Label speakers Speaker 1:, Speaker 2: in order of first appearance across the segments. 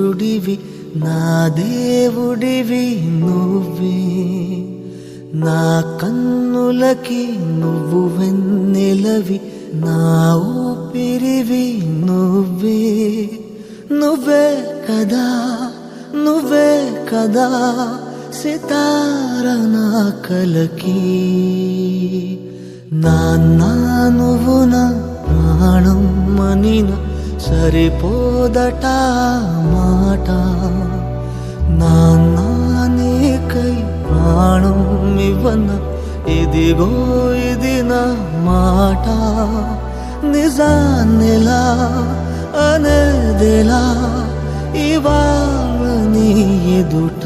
Speaker 1: సూర్యుడివి నా దేవుడివి నువ్వే, నా కన్నులకి నువ్వు వెన్నెలవి, నా ఊపిరివి నువ్వే. నువ్వే కదా, నువ్వే కదా సితార నా కలకి. నాన్న నువ్వు నా ప్రాణం మనిన సరిపోదట మాట. నాన్న నీకై ప్రాణం ఇవ్వన ఇదిగో ఇది నా మాట. నిజాన్నిలా అనేదిలా ఇవాళ నీ ఎదుట.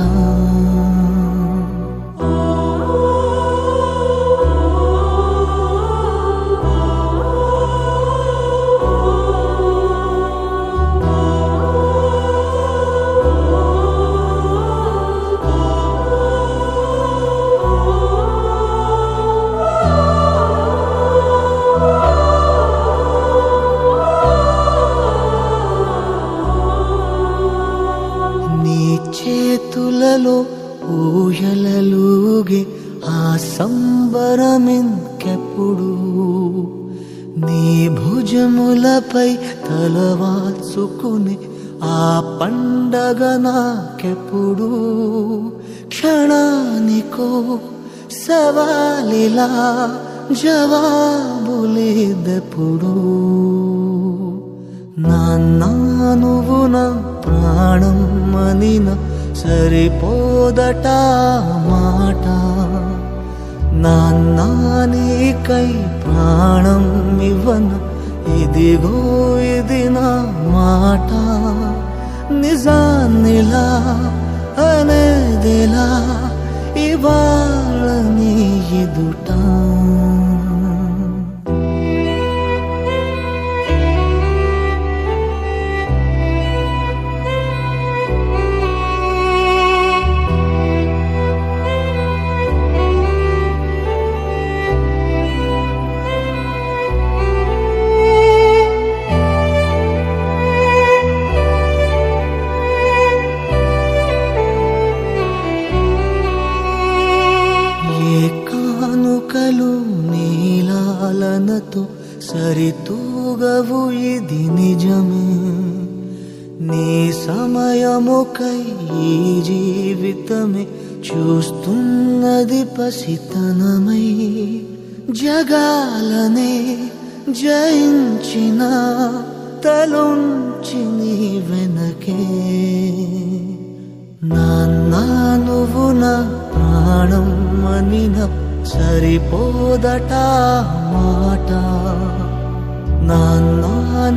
Speaker 1: చేతులలో ఊయలలుగే ఆ సంబరమింకెప్పుడు, నీ భుజములపై తలవాల్చుకుని ఆ పండగ నాకెప్పుడు. క్షణానికో సవాలిలా జవాబులేదెప్పుడు. నాన్న నువ్వు నా ప్రాణం మనిన సరిపోదట మాట. నాన్న నీకై ప్రాణం ఇవ్వన ఇదిగో ఇది నా మాట. నిజాన్నిలా అనేదిలా ఇవాళ నీ ఎదుట. కానుకలు నీలాలనతో సరితూగవు ఇది నిజమే. నీ సమయముకై ఈ జీవితమే చూస్తున్నది పసితనమై. జగాలనే జయించిన తలొంచి నీ వెనకే. నాన్న నువ్వు నా ప్రాణం మనిన సరిపోదట మాట. నాన్న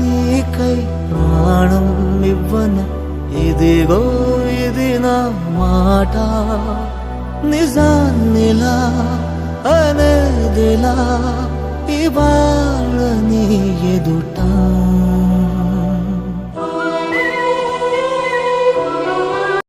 Speaker 1: నీకై ప్రాణం ఇవ్వన ఇదిగో ఇది నా మాట. నిజాన్నిలా అనేదిలా ఇవాళ నీ ఎదుట.